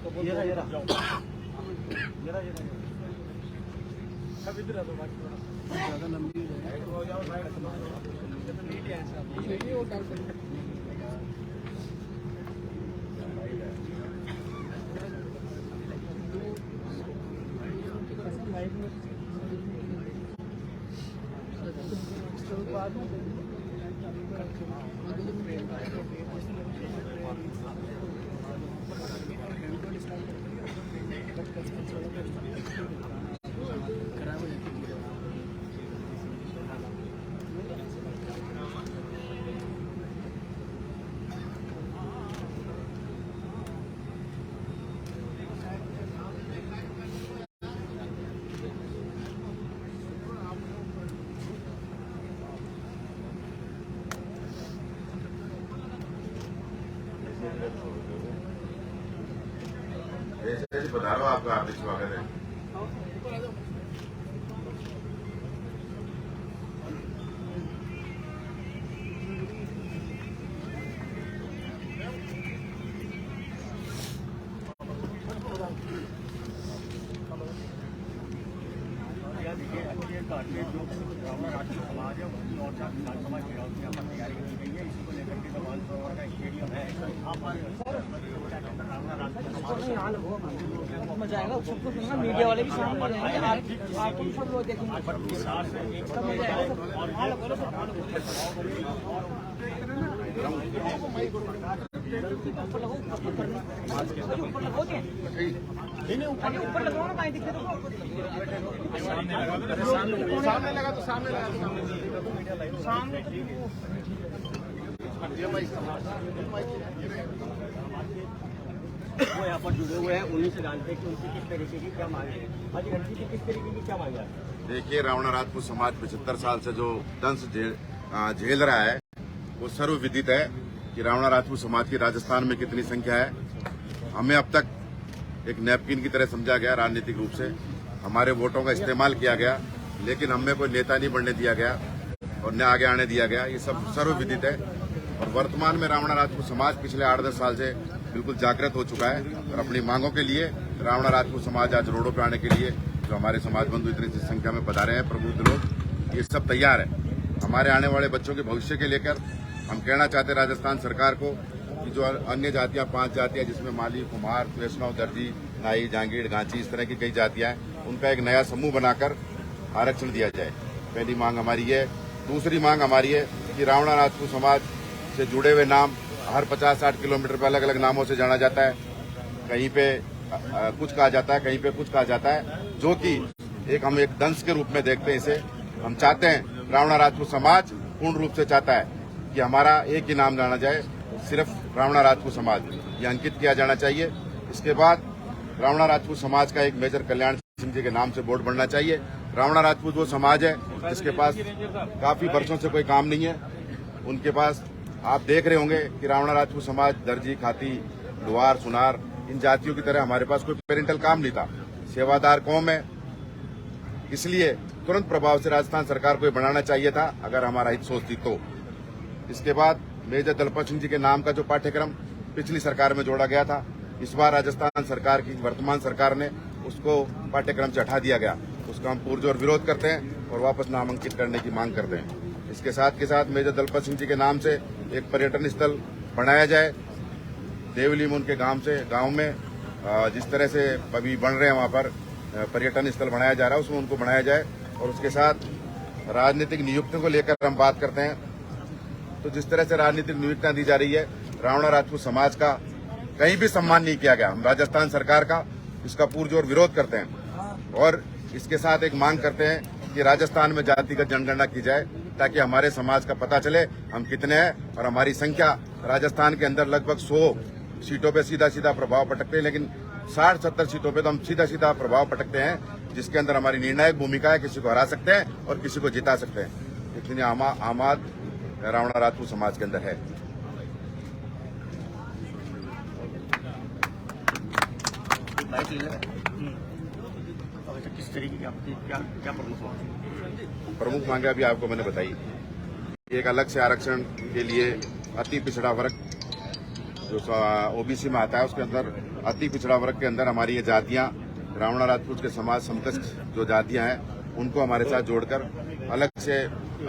सब इधर आ दो, बाकी ज्यादा लंबी हो जाएगी। बता रहा हूँ, आपका हार्दिक स्वागत है। जो राष्ट्रीय समाज है उसकी और विधानसभा चुनाव की यहाँ पर तैयारी की गई है। इसी को लेकर के जो वन सरोवर का स्टेडियम है मजा आएगा सबको सुनना, मीडिया वाले भी सामने रहेंगे, आपको भी सब लोग देखेंगे। ऊपर लगाओ ना, कहीं दिक्कत सामने लगा तो सामने लगा वो यहाँ पर जुड़े हुए हैं, उन्हीं से जानते हैं कि उनकी किस तरीके की क्या मांग है। आज घंटी की किस तरीके की क्या मांग है? देखिए, रावणा राजपूत समाज 75 साल से जो दंश झेल रहा है वो सर्वविदित है कि रावणा राजपूत समाज की राजस्थान में कितनी संख्या है। हमें अब तक एक नैपकिन की तरह समझा गया, राजनीतिक रूप से हमारे वोटों का इस्तेमाल किया गया, लेकिन हमें कोई नेता नहीं बनने दिया गया और न आगे आने दिया गया। ये सब सर्वविदित है। और वर्तमान में रावणा राजपूत समाज पिछले 8-10 साल से बिल्कुल जागृत हो चुका है और अपनी मांगों के लिए रावणा राजपूत समाज आज रोडों पर आने के लिए, जो हमारे समाज बंधु इतनी संख्या में पधारे हैं, प्रबुद्ध लोग, ये सब तैयार है। हमारे आने वाले बच्चों के भविष्य के लेकर हम कहना चाहते हैं राजस्थान सरकार को कि जो अन्य जातियां 5 जातियां जिसमें माली, कुम्हार, वैष्णव, दर्जी, नाई, जांगीड़, गांची, इस तरह की कई जातियां हैं, उनका एक नया समूह बनाकर आरक्षण दिया जाए। पहली मांग हमारी है। दूसरी मांग हमारी है कि रावणा राजपूत समाज से जुड़े हुए नाम हर 50-60 किलोमीटर पर अलग अलग नामों से जाना जाता है। कहीं पे कुछ कहा जाता है, कहीं पे कुछ कहा जाता है, जो कि हम एक दंश के रूप में देखते हैं इसे। हम चाहते हैं, रावणा राजपूत समाज पूर्ण रूप से चाहता है कि हमारा एक ही नाम जाना जाए, सिर्फ रावणा राजपूत समाज, ये अंकित किया जाना चाहिए। इसके बाद रावणा राजपूत समाज का एक मेजर कल्याण सिंह जी के नाम से बोर्ड बनना चाहिए। रावणा राजपूत वो समाज है जिसके पास काफी वर्षों से कोई काम नहीं है। उनके पास आप देख रहे होंगे कि रावणा राजपूत समाज दर्जी, खाती, लुहार, सुनार, इन जातियों की तरह हमारे पास कोई पेरेंटल काम नहीं था। सेवादार कौम है, इसलिए तुरंत प्रभाव से राजस्थान सरकार को बनाना चाहिए था अगर हमारा हित सोचती तो। इसके बाद मेजर दलपत सिंह जी के नाम का जो पाठ्यक्रम पिछली सरकार में जोड़ा गया था, इस बार राजस्थान सरकार की वर्तमान सरकार ने उसको पाठ्यक्रम से हटा दिया गया। उसका हम पुरजोर विरोध करते हैं और वापस नामांकित करने की मांग करते हैं। इसके साथ के साथ मेजर दलपत सिंह जी के नाम से एक पर्यटन स्थल बनाया जाए। देवली में उनके गांव में जिस तरह से अभी बन रहे हैं वहां पर पर्यटन स्थल बनाया जा रहा है, उसमें उनको बनाया जाए। और उसके साथ राजनीतिक नियुक्तियों को लेकर हम बात करते हैं, तो जिस तरह से राजनीतिक नियुक्तियां दी जा रही है, रावणा राजपूत समाज का कहीं भी सम्मान नहीं किया गया। हम राजस्थान सरकार का इसका पुरजोर विरोध करते हैं और इसके साथ एक मांग करते हैं कि राजस्थान में जातिगत जनगणना की जाए, ताकि हमारे समाज का पता चले हम कितने हैं और हमारी संख्या। राजस्थान के अंदर लगभग 100 सीटों पे सीधा सीधा प्रभाव पटकते हैं, लेकिन 60-70 सीटों पे तो हम सीधा सीधा प्रभाव पटकते हैं, जिसके अंदर हमारी निर्णायक भूमिका है। किसी को हरा सकते हैं और किसी को जिता सकते हैं। इतनी आमाद रावणा राजपूत समाज के अंदर है। किस तरीके की आपकी क्या प्रमुख मांगे अभी आपको मैंने बताई। एक अलग से आरक्षण के लिए अति पिछड़ा वर्ग जो ओबीसी में आता है, उसके अंदर अति पिछड़ा वर्ग के अंदर हमारी ये जातियां रावणा राजपूत के समाज समकक्ष जो जातियां हैं उनको हमारे साथ जोड़कर अलग से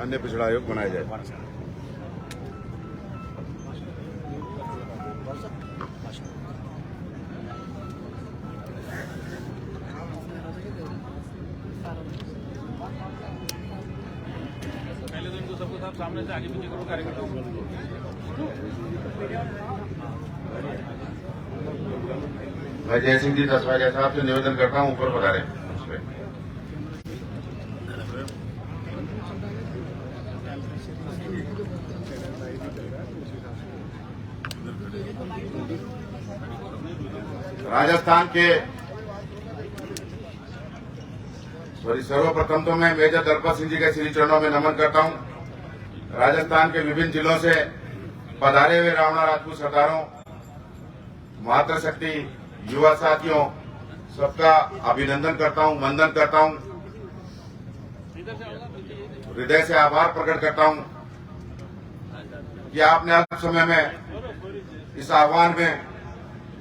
अन्य पिछड़ा आयोग बनाया जाए। पहले तो इनको सबको साहब सामने से आगे पीछे करो कार्यकर्ताओं मैं जय सिंह जी तस्वारिया साहब से निवेदन करता हूं ऊपर बता रहे राजस्थान के सर्वप्रथम तो मैं मेजर दलपत सिंह जी के श्री चरणों में नमन करता हूं। राजस्थान के विभिन्न जिलों से पधारे हुए रावणा राजपूत सरदारों, मातृशक्ति, युवा साथियों, सबका अभिनंदन करता हूं, वंदन करता हूं, हृदय से आभार प्रकट करता हूं कि आपने अल्प समय में इस आह्वान में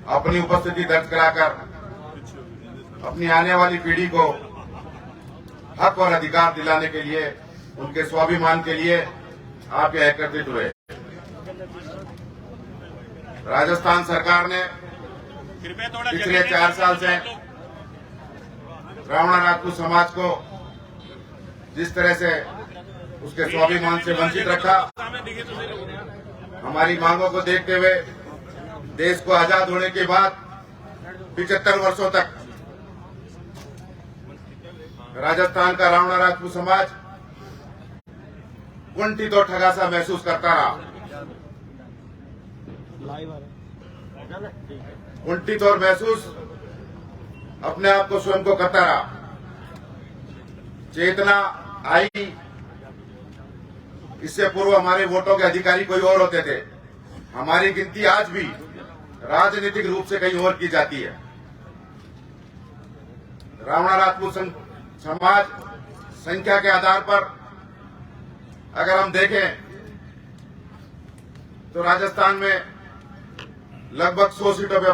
अपनी उपस्थिति दर्ज कराकर अपनी आने वाली पीढ़ी को हक और अधिकार दिलाने के लिए, उनके स्वाभिमान के लिए आप यह एकत्रित हुए। राजस्थान सरकार ने पिछले 4 साल से रावणा राजपूत समाज को जिस तरह से उसके स्वाभिमान से वंचित रखा, हमारी मांगों को देखते हुए देश को आजाद होने के बाद 75 वर्षों तक राजस्थान का रावणा राजपूत समाज कुंठित और ठगासा महसूस करता रहा, कुंठित और महसूस अपने आप को स्वयं को करता रहा। चेतना आई, इससे पूर्व हमारे वोटों के अधिकारी कोई और होते थे। हमारी गिनती आज भी राजनीतिक रूप से कहीं और की जाती है। रावणा राजपूत समाज संख्या के आधार पर अगर हम देखें तो राजस्थान में लगभग 100 सीटों पर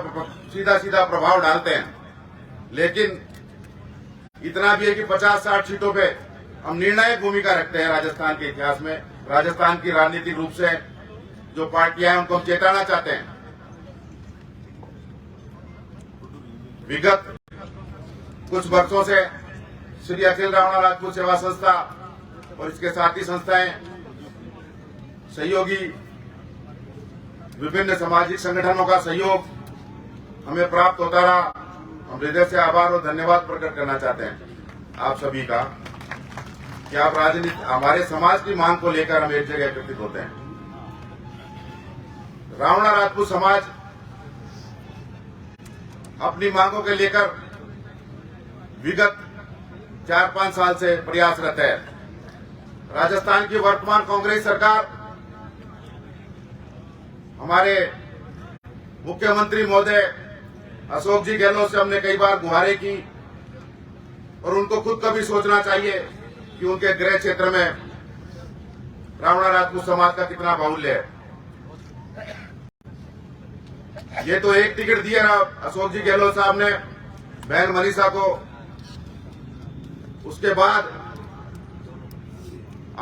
सीधा प्रभाव डालते हैं, लेकिन इतना भी है कि 50-60 सीटों पे हम निर्णायक भूमिका रखते हैं। राजस्थान के इतिहास में राजस्थान की राजनीतिक रूप से जो पार्टियां हैं उनको हम चेताना चाहते हैं। विगत कुछ वर्षों से श्री अखिल रावणा राजपूत सेवा संस्था और इसके साथी संस्थाएं, सहयोगी विभिन्न सामाजिक संगठनों का सहयोग हमें प्राप्त होता रहा। हम हृदय से आभार और धन्यवाद प्रकट करना चाहते हैं आप सभी का कि आप राजनीति हमारे समाज की मांग को लेकर हम एक जगह एकत्रित होते हैं। रावणा राजपूत समाज अपनी मांगों के लेकर विगत 4-5 साल से प्रयासरत है। राजस्थान की वर्तमान कांग्रेस सरकार हमारे मुख्यमंत्री महोदय अशोक जी गहलोत से हमने कई बार गुहारें की और उनको खुद कभी सोचना चाहिए कि उनके गृह क्षेत्र में रावणा राजपूत समाज का कितना बाहुल्य है। ये तो एक टिकट दिया अशोक जी गहलोत साहब ने बहन मनीषा को, उसके बाद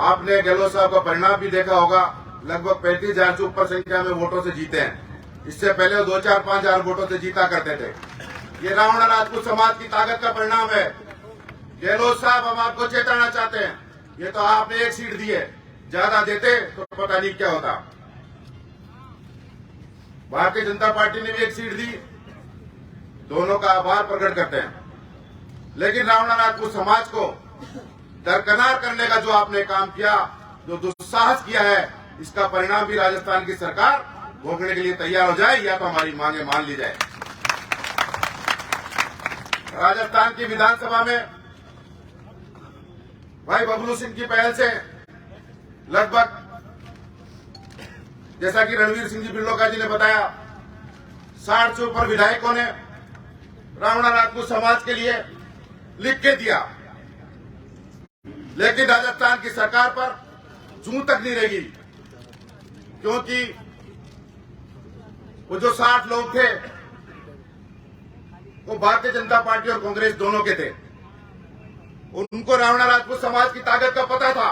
आपने गहलोत साहब का परिणाम भी देखा होगा, लगभग 35,000 से ऊपर संख्या में वोटों से जीते हैं। इससे पहले 2-4-5,000 वोटों से जीता करते थे। ये रावणा राजपूत समाज की ताकत का परिणाम है। गहलोत साहब, हम आपको चेताना चाहते हैं, ये तो आपने एक सीट दी है, ज्यादा देते तो पता नहीं क्या होता। भारतीय जनता पार्टी ने भी एक सीट दी, दोनों का आभार प्रकट करते हैं। लेकिन रावणा राजपूत समाज को दरकिनार करने का जो आपने काम किया, जो दुस्साहस किया है, इसका परिणाम भी राजस्थान की सरकार भोगने के लिए तैयार हो जाए या तो हमारी मांगे मान ली जाए। राजस्थान की विधानसभा में भाई बबलू सिंह की पहल से लगभग, जैसा कि रणवीर सिंह जी बिल्लोका जी ने बताया, 60 से ऊपर विधायकों ने रावणा राजपूत समाज के लिए लिख के दिया। लेकिन राजस्थान की सरकार पर जूं तक नहीं रहेगी, क्योंकि वो जो 60 लोग थे वो भारतीय जनता पार्टी और कांग्रेस दोनों के थे। उनको रावणा राजपूत समाज की ताकत का पता था,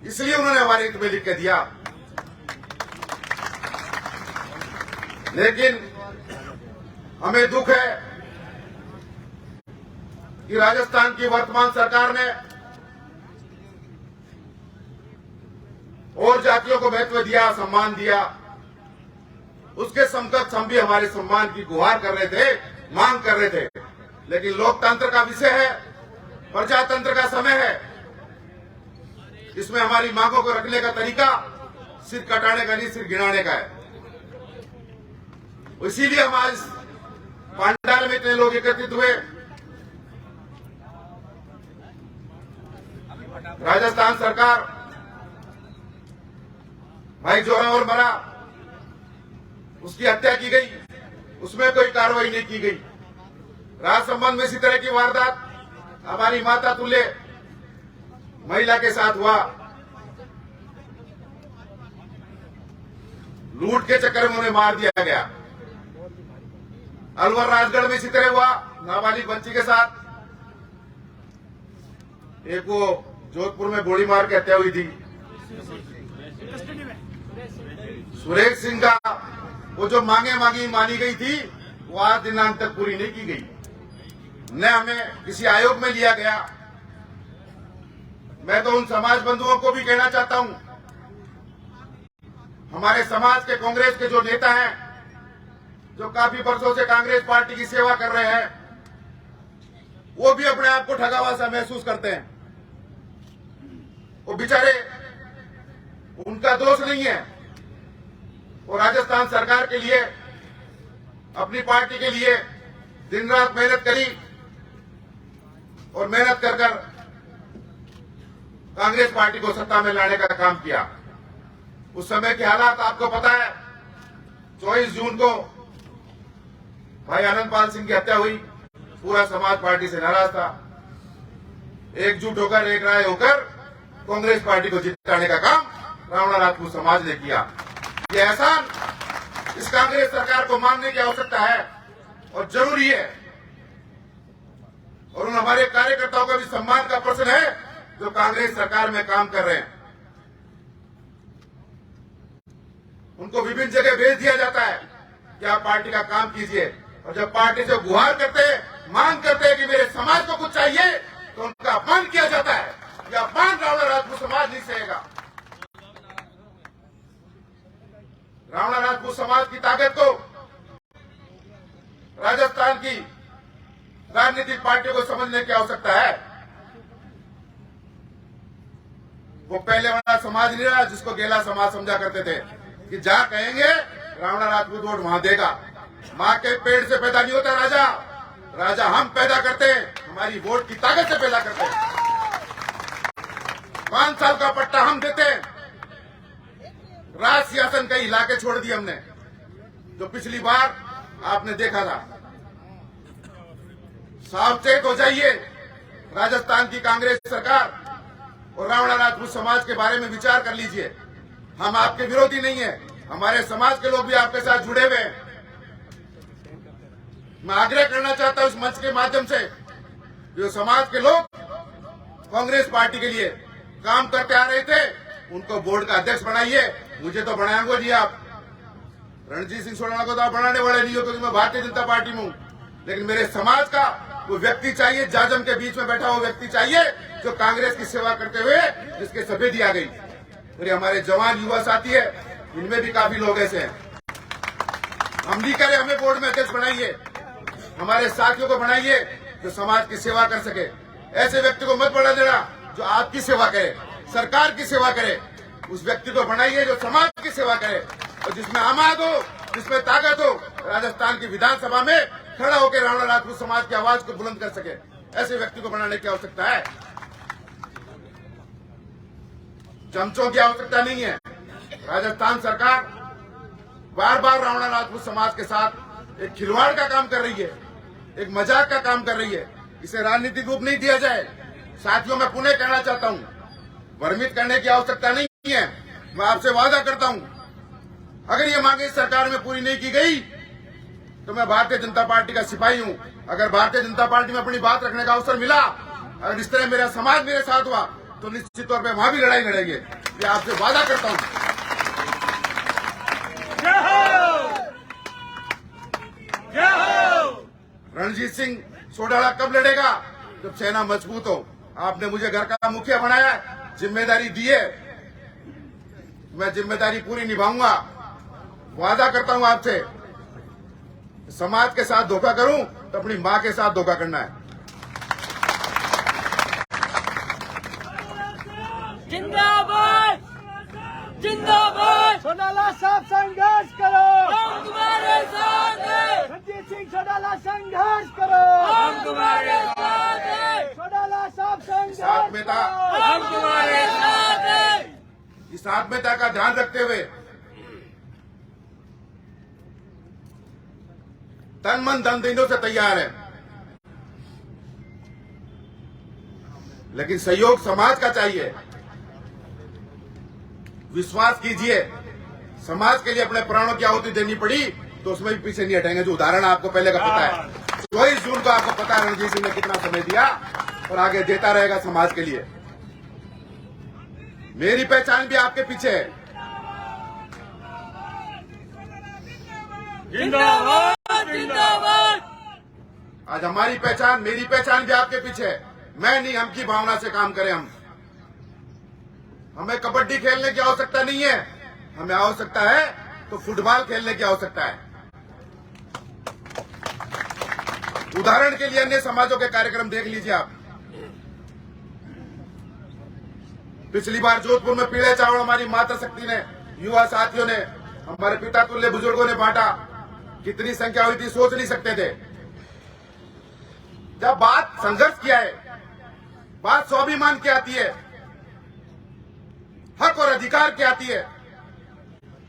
इसलिए उन्होंने हमारे हित में लिख के दिया। लेकिन हमें दुख है कि राजस्थान की वर्तमान सरकार ने और जातियों को महत्व दिया, सम्मान दिया। उसके समकक्ष हम भी हमारे सम्मान की गुहार कर रहे थे, मांग कर रहे थे। लेकिन लोकतंत्र का विषय है, प्रजातंत्र का समय है, इसमें हमारी मांगों को रखने का तरीका सिर कटाने का नहीं, सिर गिराने का है। इसीलिए हम आज पांडाल में इतने लोग एकत्रित हुए। राजस्थान सरकार भाई जोरावर मरा, उसकी हत्या की गई, उसमें कोई कार्रवाई नहीं की गई। राजसंबंध में इसी तरह की वारदात हमारी माता तुल्य महिला के साथ हुआ। लूट के चक्कर में उन्हें मार दिया गया। अलवर राजगढ़ में इसी तरह हुआ, नाबालिग बच्ची के साथ। एक वो जोधपुर में गोली मार के हत्या हुई थी। सुरेश सिंह का वो जो मांगे मांगी मानी गई थी, वो आज दिनांक तक पूरी नहीं की गई, न हमें किसी आयोग में लिया गया। मैं तो उन समाज बंधुओं को भी कहना चाहता हूं, हमारे समाज के कांग्रेस के जो नेता हैं, जो काफी वर्षों से कांग्रेस पार्टी की सेवा कर रहे हैं, वो भी अपने आप को ठगा हुआ सा महसूस करते हैं। वो बेचारे, उनका दोष नहीं है। वो राजस्थान सरकार के लिए, अपनी पार्टी के लिए दिन रात मेहनत करी और मेहनत कर कर कांग्रेस पार्टी को सत्ता में लाने का काम किया। उस समय के हालात आपको पता है। 24 जून को भाई आनंदपाल सिंह की हत्या हुई। पूरा समाज पार्टी से नाराज था। एकजुट होकर, एक राय होकर कांग्रेस पार्टी को जिताने का काम रावणा राजपूत समाज ने किया। ये एहसान इस कांग्रेस सरकार को मानने की आवश्यकता है और जरूरी है। और उन हमारे कार्यकर्ताओं का भी सम्मान का प्रश्न है जो कांग्रेस सरकार में काम कर रहे हैं। उनको विभिन्न जगह भेज दिया जाता है कि आप पार्टी का काम कीजिए, और जब पार्टी से गुहार करते हैं, मांग करते हैं कि मेरे समाज को कुछ चाहिए, तो उनका अपमान किया जाता है। यह अपमान रावणा राजपूत समाज नहीं सहेगा। रावणा राजपूत समाज की ताकत को राजस्थान की राजनीतिक पार्टियों को समझने की आवश्यकता है। वो पहले वाला समाज नहीं रहा जिसको गेला समाज समझा करते थे कि जहां कहेंगे रावणा राजपूत वोट वहां देगा। मां के पेड़ से पैदा नहीं होता राजा, राजा हम पैदा करते हैं, हमारी वोट की ताकत से पैदा करते हैं। 5 साल का पट्टा हम देते हैं। राज सिंहासन कई इलाके छोड़ दिए हमने, जो पिछली बार आपने देखा था। सावचेत हो जाइए। राजस्थान की कांग्रेस सरकार और रावणा राजपूत समाज के बारे में विचार कर लीजिए। हम आपके विरोधी नहीं है, हमारे समाज के लोग भी आपके साथ जुड़े हुए हैं। मैं आग्रह करना चाहता हूं इस मंच के माध्यम से, जो समाज के लोग कांग्रेस पार्टी के लिए काम करते आ रहे थे, उनको बोर्ड का अध्यक्ष बनाइए। मुझे तो बनाएंगे नहीं आप, रणजीत सिंह सोडाना को तो आप बनाने वाले नहीं हो, क्योंकि मैं भारतीय जनता पार्टी में हूं। लेकिन मेरे समाज का वो व्यक्ति चाहिए, जाजम के बीच में बैठा हुआ व्यक्ति चाहिए, जो कांग्रेस की सेवा करते हुए जिसके सफेदी आ गई। और हमारे जवान युवा साथी है, इनमें भी काफी लोग ऐसे हैं। हम नहीं करें, हमें बोर्ड में अध्यक्ष बनाइए, हमारे साथियों को बनाइए जो समाज की सेवा कर सके। ऐसे व्यक्ति को मत बढ़ा देना जो आपकी सेवा करे, सरकार की सेवा करे। उस व्यक्ति को बनाइए जो समाज की सेवा करे और जिसमें आमाद हो, जिसमें ताकत हो, राजस्थान की विधानसभा में खड़ा होकर रावणा राजपूत समाज की आवाज को बुलंद कर सके। ऐसे व्यक्ति को बनाने की आवश्यकता है। चमचों की आवश्यकता नहीं है। राजस्थान सरकार बार बार रावणा राजपूत समाज के साथ एक खिलवाड़ का काम कर रही है, एक मजाक का काम कर रही है। इसे राजनीतिक रूप नहीं दिया जाए। साथियों, मैं पुनः कहना चाहता हूं, भ्रमित करने की आवश्यकता नहीं है। मैं आपसे वादा करता हूं, अगर ये मांगे सरकार में पूरी नहीं की गई तो मैं भारतीय जनता पार्टी का सिपाही हूं। अगर भारतीय जनता पार्टी में अपनी बात रखने का अवसर मिला, अगर इस तरह मेरा समाज मेरे साथ हुआ, तो निश्चित तौर पे वहां भी लड़ाई लड़ेंगे। ये आपसे वादा करता हूं। रणजीत सिंह सोडाला कब लड़ेगा? जब सेना मजबूत हो। आपने मुझे घर का मुखिया बनाया, जिम्मेदारी दी है, मैं जिम्मेदारी पूरी निभाऊंगा। वादा करता हूं आपसे, समाज के साथ धोखा करूं तो अपनी मां के साथ धोखा करना है। जिंदाबाद जिंदाबाद सोडाला साहब संघर्ष करो, हम तुम्हारे साथ हैं। रणजीत सिंह सोडाला संघर्ष करो, हम तुम्हारे साथ हैं। सोडाला साहब संघर्ष आत्मीयता, हम तुम्हारे साथ हैं। इस आत्मीयता का ध्यान रखते हुए तन मन धन देने से तैयार है, लेकिन सहयोग समाज का चाहिए। विश्वास कीजिए, समाज के लिए अपने प्राणों की आहुति देनी पड़ी तो उसमें भी पीछे नहीं हटेंगे। जो उदाहरण आपको पहले का पता है, 24 जून को आपको पता है रणजीत सिंह ने कितना समय दिया और आगे देता रहेगा समाज के लिए। मेरी पहचान भी आपके पीछे है। जिंदाबाद जिंदाबाद। आज हमारी पहचान, मेरी पहचान भी आपके पीछे है। मैं नहीं, हम की भावना से काम करें। हमें कबड्डी खेलने की आवश्यकता नहीं है, हमें आवश्यकता है तो फुटबॉल खेलने की आवश्यकता है। उदाहरण के लिए अन्य समाजों के कार्यक्रम देख लीजिए आप। पिछली बार जोधपुर में पीले चावल हमारी माता शक्ति ने, युवा साथियों ने, हमारे पिता तुल्य बुजुर्गों ने बांटा। कितनी संख्या हुई थी सोच नहीं सकते थे। जब बात संघर्ष की है, बात स्वाभिमान की आती है, हक और अधिकार की आती है,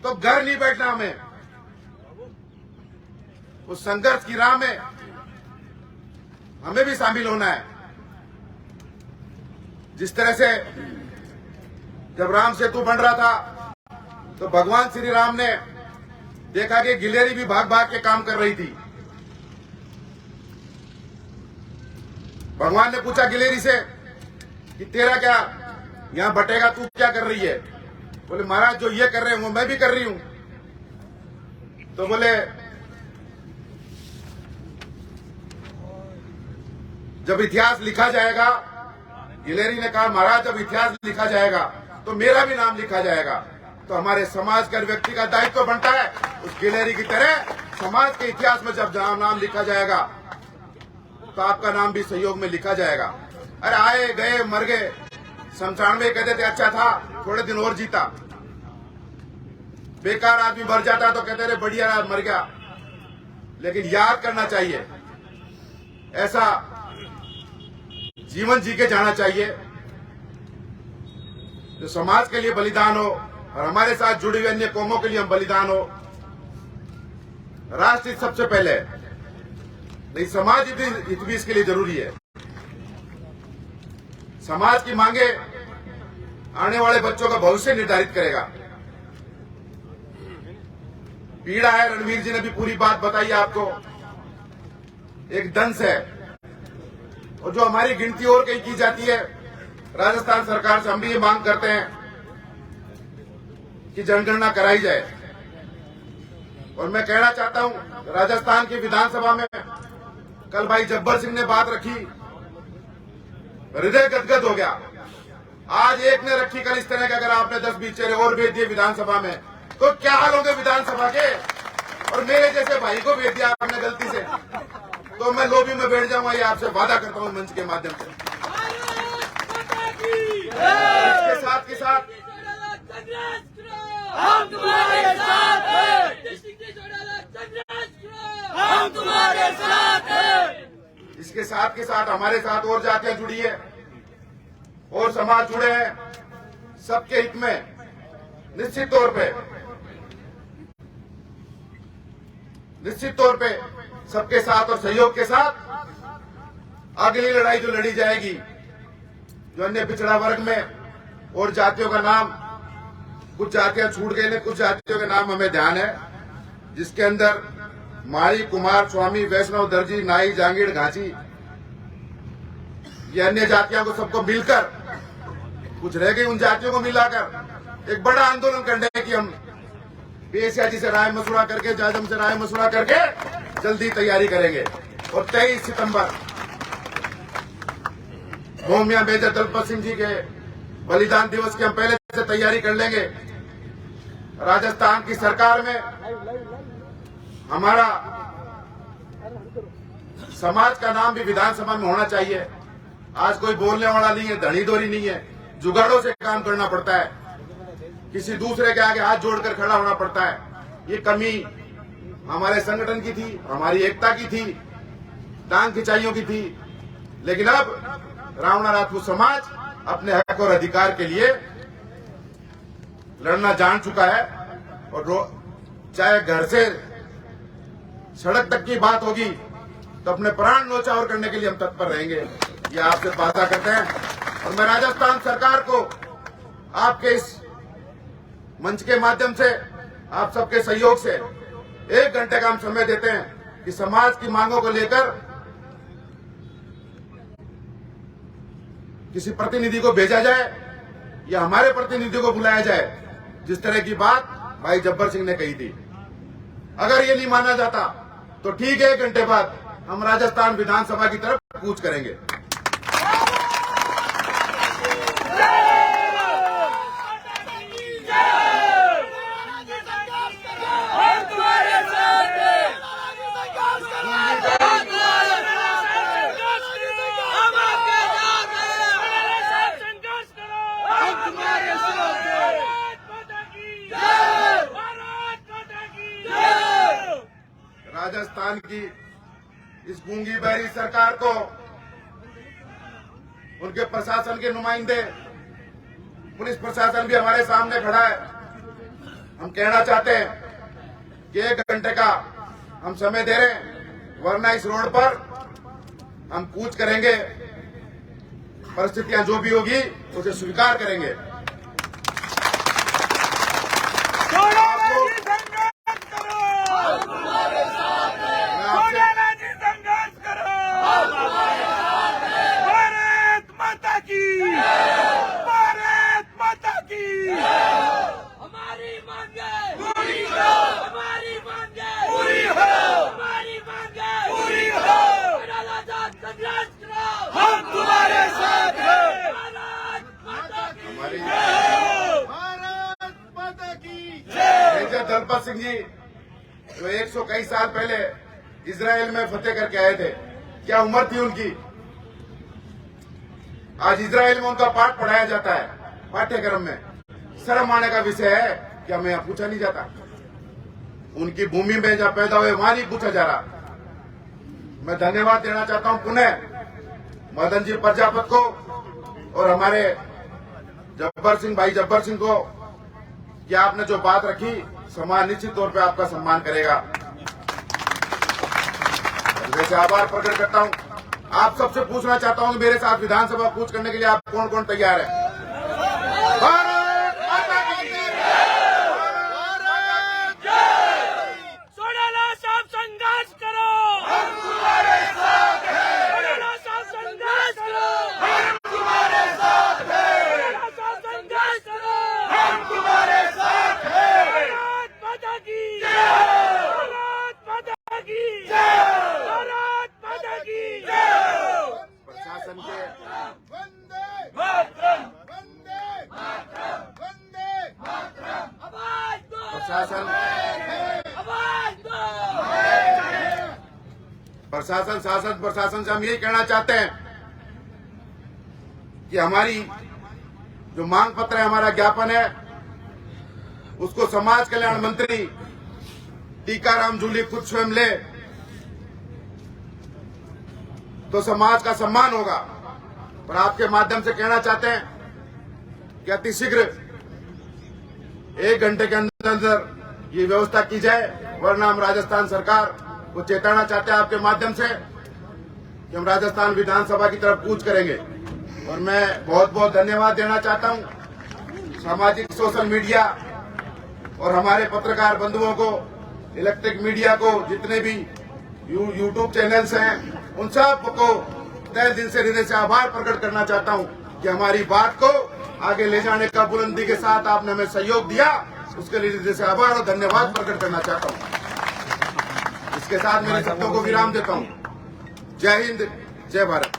तो घर नहीं बैठना हमें। उस संघर्ष की राह में हमें भी शामिल होना है। जिस तरह से जब राम सेतु बन रहा था तो भगवान श्री राम ने देखा कि गिलेरी भी भाग भाग के काम कर रही थी। भगवान ने पूछा गिलेरी से कि तेरा क्या यहां बटेगा, तू क्या कर रही है? बोले महाराज जो ये कर रहे हैं वो मैं भी कर रही हूं। तो बोले जब इतिहास लिखा जाएगा, गिलेरी ने कहा महाराज जब इतिहास लिखा जाएगा तो मेरा भी नाम लिखा जाएगा। तो हमारे समाज का व्यक्ति का दायित्व बनता है उस गिलेरी की तरह समाज के इतिहास में जब नाम लिखा जाएगा तो आपका नाम भी सहयोग में लिखा जाएगा। अरे आए गए मर गए, शमशान में कहते थे अच्छा था, थोड़े दिन और जीता। बेकार आदमी मर जाता तो कहते थे बढ़िया मर गया। लेकिन याद करना चाहिए, ऐसा जीवन जी के जाना चाहिए जो समाज के लिए बलिदान हो और हमारे साथ जुड़ी हुई अन्य कौमों के लिए हम बलिदान हो। राष्ट्र हित सबसे पहले, नहीं समाज हित भी इसके लिए जरूरी है। समाज की मांगे आने वाले बच्चों का भविष्य निर्धारित करेगा। पीड़ा है, रणवीर जी ने भी पूरी बात बताई आपको। एक दंश है और जो हमारी गिनती और कहीं की जाती है। राजस्थान सरकार से हम भी ये मांग करते हैं कि जनगणना कराई जाए। और मैं कहना चाहता हूं, राजस्थान की विधानसभा में कल भाई जब्बर सिंह ने बात रखी, हृदय गदगद हो गया। आज एक ने रखी, कल इस तरह के अगर आपने 10-20 चेहरे और भेज दिए विधानसभा में तो क्या हाल होंगे विधानसभा के। और मेरे जैसे भाई को भेज दिया आपने गलती से तो मैं लोबी में बैठ जाऊंगा, ये आपसे वादा करता हूं मंच के माध्यम से। इसके साथ के साथ हम तुम्हारे साथ हैं, हम तुम्हारे साथ हैं। इसके साथ के साथ हमारे साथ और जातियां जुड़ी है और समाज जुड़े हैं। सबके हित में निश्चित तौर पे सबके साथ और सहयोग के साथ अगली लड़ाई जो लड़ी जाएगी, जो अन्य पिछड़ा वर्ग में और जातियों का नाम, कुछ जातियां छूट गई ने, कुछ जातियों के नाम हमें ध्यान है, जिसके अंदर मारी, कुमार, स्वामी, वैष्णव, दर्जी, नाई, जांगीड़, घाची, ये अन्य जातियों को सबको मिलकर, कुछ रह गई उन जातियों को मिलाकर एक बड़ा आंदोलन करने की हम PSIG से राय मशुरा करके, जाजम से राय मशुरा करके जल्दी तैयारी करेंगे। और 23 सितंबर मोमिया मेजर दलपत सिंह जी के बलिदान दिवस की हम पहले से तैयारी कर लेंगे। राजस्थान की सरकार में हमारा समाज का नाम भी विधानसभा में होना चाहिए। आज कोई बोलने वाला नहीं है, धनी दोरी नहीं है, जुगाड़ों से काम करना पड़ता है, किसी दूसरे के आगे हाथ जोड़कर खड़ा होना पड़ता है। ये कमी हमारे संगठन की थी, हमारी एकता की थी, टांग खिंचाइयों की थी। लेकिन अब रावणा राजपूत समाज अपने हक और अधिकार के लिए लड़ना जान चुका है। और चाहे घर से सड़क तक की बात होगी तो अपने प्राण न्योछावर करने के लिए हम तत्पर रहेंगे, ये आपसे वादा करते हैं। और मैं राजस्थान सरकार को आपके इस मंच के माध्यम से, आप सबके सहयोग से 1 घंटे का हम समय देते हैं कि समाज की मांगों को लेकर किसी प्रतिनिधि को भेजा जाए या हमारे प्रतिनिधि को बुलाया जाए, जिस तरह की बात भाई जब्बर सिंह ने कही थी। अगर ये नहीं माना जाता तो ठीक है, 1 घंटे बाद हम राजस्थान विधानसभा की तरफ कूच करेंगे। राजस्थान की इस गूंगी बहरी सरकार को, उनके प्रशासन के नुमाइंदे, पुलिस प्रशासन भी हमारे सामने खड़ा है। हम कहना चाहते हैं कि 1 घंटे का हम समय दे रहे हैं, वरना इस रोड पर हम कूच करेंगे। परिस्थितियां जो भी होगी उसे स्वीकार करेंगे। मेजर दलपत सिंह जी जो 100 कई साल पहले इजराइल में फतेह करके आए थे, क्या उम्र थी उनकी। आज इजराइल में उनका पाठ पढ़ाया जाता है पाठ्यक्रम में। शर्म आने का विषय है कि हमें यहाँ पूछा नहीं जाता। उनकी भूमि में जहाँ पैदा हुए वहां नहीं पूछा जा रहा। मैं धन्यवाद देना चाहता हूँ पुनः मदन जी प्रजापत को और हमारे जब्बर सिंह भाई जब्बर सिंह को कि आपने जो बात रखी, समाज निश्चित तौर पे आपका सम्मान करेगा। वैसे आभार प्रकट करता हूं। आप सबसे पूछना चाहता हूं कि मेरे साथ विधानसभा कूच करने के लिए आप कौन कौन तैयार है? भारत माता की जय! सोडाला साहब संघर्ष करो, हम तुम्हारे साथ हैं। सोडाला साहब संघर्ष करो, हम तुम्हारे साथ हैं। सोडाला साहब संघर्ष करो, हम तुम्हारे साथ हैं। भारत माता की जय! भारत माता की जय! भारत माता की जय! प्रशासन के आवाज दो, प्रशासन आवाज दो। प्रशासन शासन प्रशासन से हम यही कहना चाहते हैं कि हमारी जो मांग पत्र है, हमारा ज्ञापन है, उसको समाज कल्याण मंत्री टीकाराम जूली खुद स्वयं ले तो समाज का सम्मान होगा। पर आपके माध्यम से कहना चाहते हैं कि अतिशीघ्र 1 घंटे के अंदर ये व्यवस्था की जाए, वरना हम राजस्थान सरकार को चेताना चाहते हैं आपके माध्यम से कि हम राजस्थान विधानसभा की तरफ कूच करेंगे। और मैं बहुत बहुत धन्यवाद देना चाहता हूं सामाजिक सोशल मीडिया और हमारे पत्रकार बंधुओं को इलेक्ट्रिक मीडिया को, जितने भी यूट्यूब चैनल्स हैं, उन सब को तहे दिल से हृदय से आभार प्रकट करना चाहता हूं कि हमारी बात को आगे ले जाने का बुलंदी के साथ आपने हमें सहयोग दिया, उसके लिए हृदय से आभार और धन्यवाद प्रकट करना चाहता हूं। इसके साथ मेरे शब्दों को विराम देता हूं। जय हिंद, जय भारत।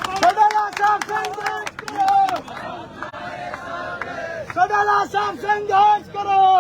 चौटाला साहब संघर्ष करो, चौटाला साहब संघर्ष करो।